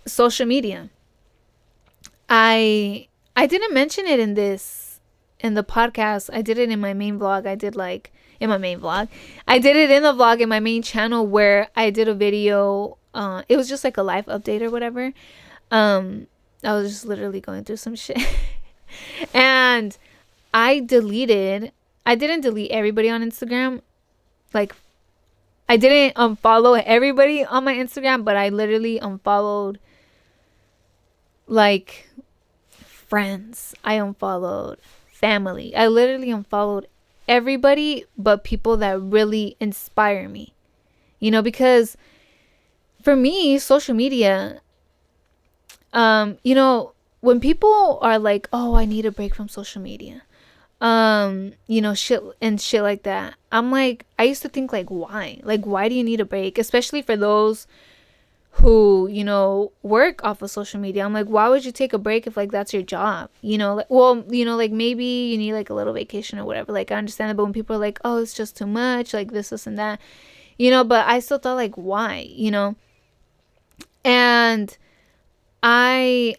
social media. I didn't mention it in the podcast. I did it in my main vlog. I did like in my main vlog. I did it in the vlog in my main channel where I did a video. It was just like a life update or whatever. I was just literally going through some shit. And I didn't delete everybody on Instagram. Like, I didn't unfollow everybody on my Instagram, but I literally unfollowed like friends. I unfollowed family. I literally unfollowed everybody but people that really inspire me. Because for me, social media, when people are like, "Oh, I need a break from social media." Shit like that. I'm like, I used to think like, why? Like, why do you need a break? Especially for those who, work off of social media. I'm like, why would you take a break if like that's your job? Like maybe you need like a little vacation or whatever. Like, I understand that, but when people are like, "Oh, it's just too much, like this and that," but I still thought like, why? And I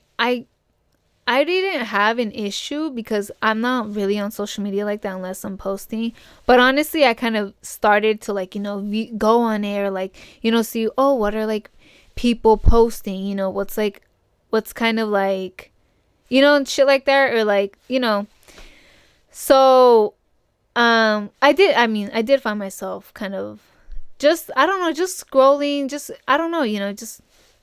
didn't have an issue because I'm not really on social media like that unless I'm posting. But honestly, I kind of started to like, go on air, like, see, oh, what are like people posting, what's kind of like, and shit like that, or like, so, I did find myself kind of just, I don't know, just scrolling, just, I don't know, just,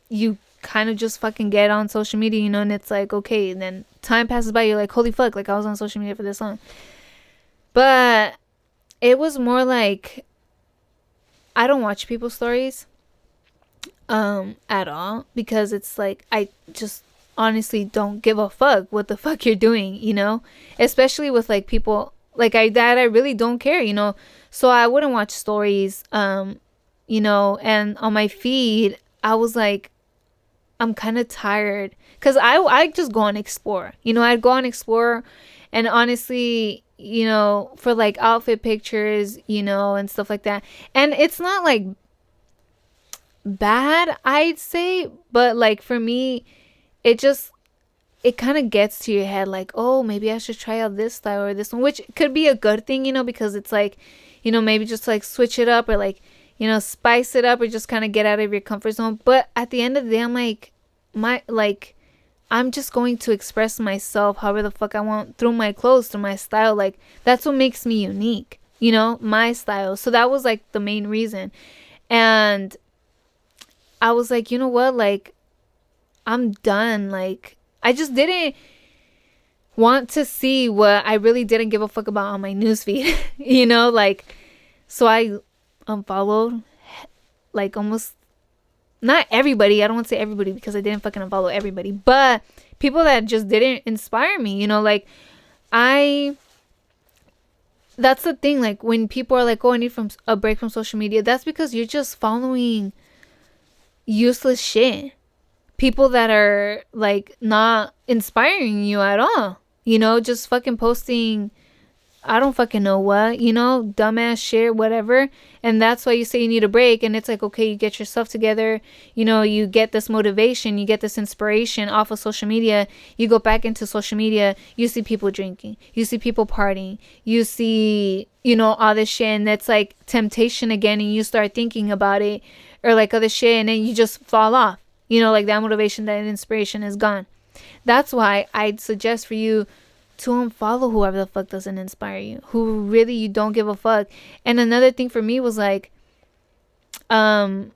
you kind of just fucking get on social media, and it's like, okay, and then time passes by, you're like, holy fuck, like I was on social media for this long. But it was more like, I don't watch people's stories at all, because it's like, I just honestly don't give a fuck what the fuck you're doing, especially with like people like I really don't care, so I wouldn't watch stories, and on my feed I was like, I'm kind of tired, because I just go and explore, I'd go and explore, and honestly, for like outfit pictures, and stuff like that, and it's not like bad, I'd say, but like for me, it kind of gets to your head like, oh, maybe I should try out this style or this one, which could be a good thing, because it's like, maybe just like switch it up, or like, spice it up, or just kind of get out of your comfort zone. But at the end of the day, I'm like, I'm just going to express myself however the fuck I want through my clothes, through my style. Like, that's what makes me unique, my style. So that was like the main reason. And I was like, you know what? Like, I'm done. Like, I just didn't want to see what I really didn't give a fuck about on my newsfeed, like, so I unfollowed like almost, not everybody, I don't want to say everybody because I didn't fucking unfollow everybody, but people that just didn't inspire me, like, that's the thing, like, when people are like, oh, I need a break from social media, that's because you're just following useless shit, people that are like not inspiring you at all, just fucking posting, I don't fucking know what, dumbass shit, whatever. And that's why you say you need a break. And it's like, okay, you get yourself together, you get this motivation, you get this inspiration off of social media, you go back into social media, you see people drinking, you see people partying, you see, all this shit, and that's like temptation again, and you start thinking about it, or like other shit, and then you just fall off, like that motivation, that inspiration is gone. That's why I'd suggest for you to unfollow whoever the fuck doesn't inspire you, who really you don't give a fuck. And another thing for me was like, it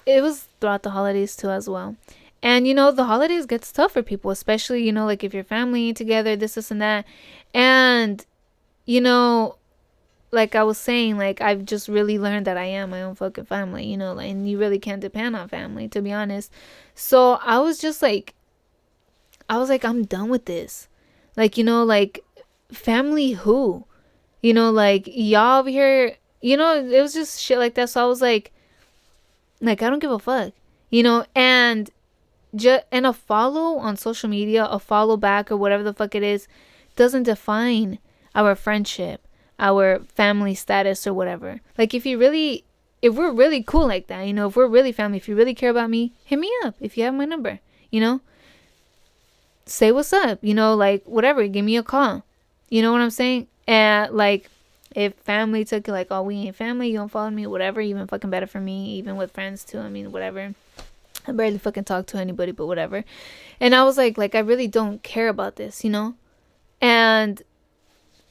was throughout the holidays too as well. And the holidays gets tough for people, especially, like if your family together, this and that. And like I was saying, like, I've just really learned that I am my own fucking family, and you really can't depend on family, to be honest. So I was like, I'm done with this. Like, like, family who? Like, y'all over here, it was just shit like that. So I was like, I don't give a fuck, and and a follow on social media, a follow back, or whatever the fuck it is, doesn't define our friendship, our family status, or whatever. Like, if you really if we're really cool like that, if we're really family, if you really care about me, hit me up if you have my number, say what's up, like whatever, give me a call. You know what I'm saying? And like, if family took it like, oh, we ain't family, you don't follow me, whatever, even fucking better for me, even with friends too. I mean, whatever. I barely fucking talk to anybody, but whatever. And I was like, I really don't care about this, And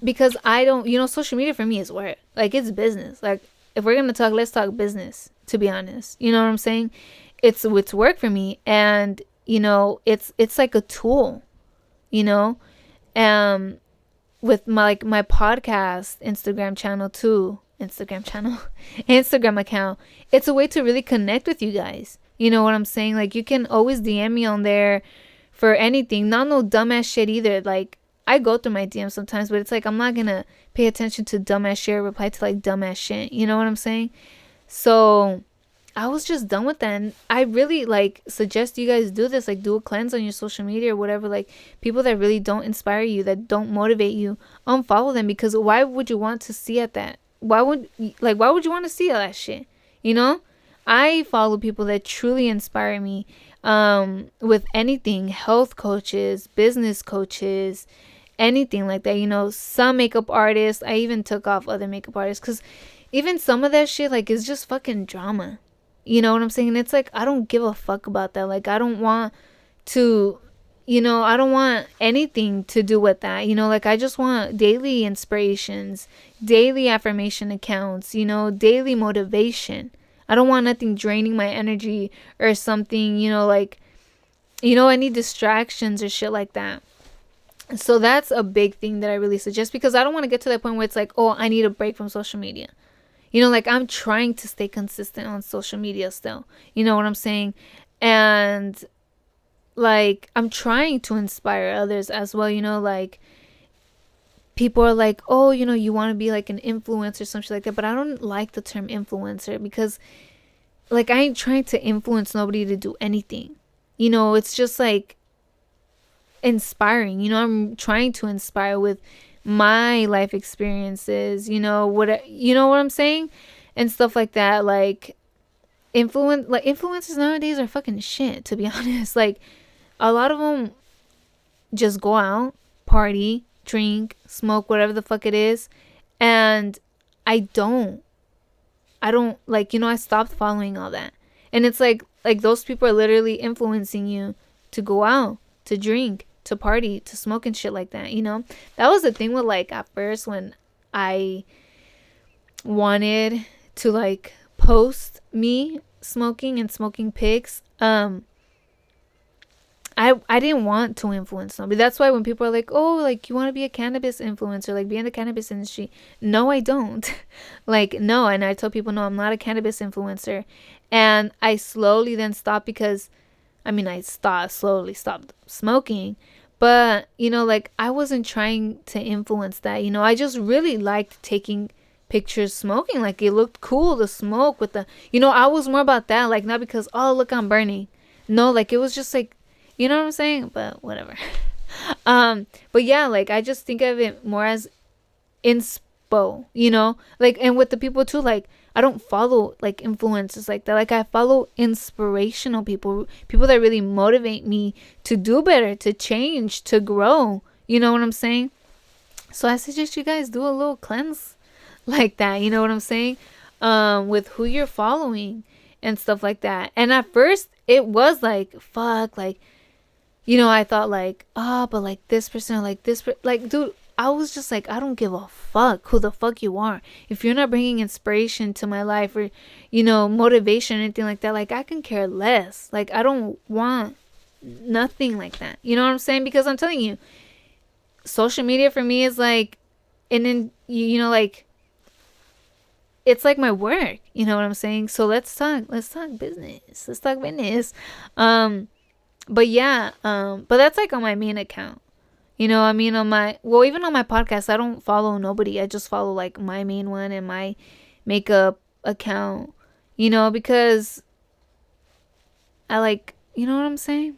because I don't, social media for me is work. Like, it's business. Like, if we're going to talk, let's talk business, to be honest. You know what I'm saying? It's work for me. And, it's like a tool, with my podcast Instagram channel too. Instagram account. It's a way to really connect with you guys. You know what I'm saying? Like, you can always DM me on there for anything. Not no dumbass shit either. Like, I go through my DMs sometimes, but it's like, I'm not gonna pay attention to dumbass shit or reply to like dumbass shit. You know what I'm saying? So I was just done with that. And I really suggest you guys do this. Like, do a cleanse on your social media or whatever. Like, people that really don't inspire you, that don't motivate you, unfollow them. Because why would you want to see at that? Why would you want to see all that shit? I follow people that truly inspire me, with anything, health coaches, business coaches, anything like that. Some makeup artists. I even took off other makeup artists because even some of that shit, like, is just fucking drama. You know what I'm saying? And it's like, I don't give a fuck about that. Like, I don't want to, I don't want anything to do with that. Like, I just want daily inspirations, daily affirmation accounts, daily motivation. I don't want nothing draining my energy or something, any distractions or shit like that. So that's a big thing that I really suggest, because I don't want to get to that point where it's like, oh, I need a break from social media. I'm trying to stay consistent on social media still. You know what I'm saying? And like, I'm trying to inspire others as well. People are like, oh, you want to be like an influencer or something like that. But I don't like the term influencer, because like, I ain't trying to influence nobody to do anything. It's just like inspiring. I'm trying to inspire with my life experiences, what I'm saying, and stuff like that. Like, influencers nowadays are fucking shit, to be honest. Like, a lot of them just go out, party, drink, smoke, whatever the fuck it is. And I don't I stopped following all that. And it's like those people are literally influencing you to go out, to drink, to party, to smoke and shit like that. That was the thing with, like, at first when I wanted to like post me smoking and smoking pics. I didn't want to influence nobody. That's why when people are like, oh, like, you want to be a cannabis influencer, like, be in the cannabis industry. No, I don't. Like, no. And I tell people, no, I'm not a cannabis influencer. And I slowly then stopped because, I slowly stopped smoking. But, like, I wasn't trying to influence that. I just really liked taking pictures smoking. Like, it looked cool to smoke with the, I was more about that. Like, not because, oh, look, I'm burning. No, like, it was just like, you know what I'm saying? But whatever. But yeah, like, I just think of it more as inspo, like, and with the people too, like, I don't follow like influencers like that. Like, I follow inspirational people that really motivate me to do better, to change, to grow. You know what I'm saying? So I suggest you guys do a little cleanse like that. You know what I'm saying? With who you're following and stuff like that. And at first it was like, fuck, like, I thought like, oh, but like this person, like this, like, dude, I was just like, I don't give a fuck who the fuck you are. If you're not bringing inspiration to my life or, motivation or anything like that, like, I can care less. Like, I don't want nothing like that. You know what I'm saying? Because I'm telling you, social media for me is like, and then, like, it's like my work. You know what I'm saying? So let's talk business. Let's talk business. But yeah, but that's like on my main account. On my, even on my podcast, I don't follow nobody. I just follow like my main one and my makeup account, because I like, you know what I'm saying?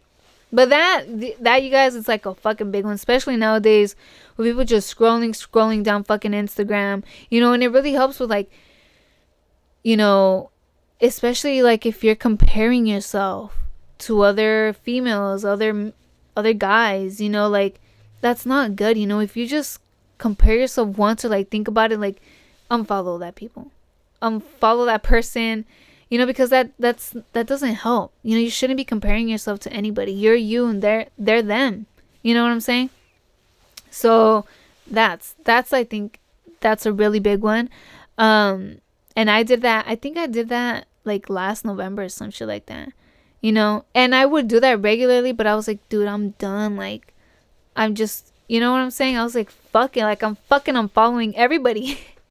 But that you guys, it's like a fucking big one, especially nowadays with people just scrolling down fucking Instagram, and it really helps with like, you know, especially like if you're comparing yourself to other females, other guys, you know, like that's not good, you know. If you just compare yourself once or like think about it, like unfollow that people. Unfollow that person, you know, because that doesn't help. You know, you shouldn't be comparing yourself to anybody. You're you and they're them. You know what I'm saying? So that's I think that's a really big one. Um and I did that. I think I did that like last November or some shit like that. You know, and I would do that regularly, but I was like, dude, I'm done. Like, I'm just, you know what I'm saying? I was like, fucking, like, I'm fucking unfollowing everybody.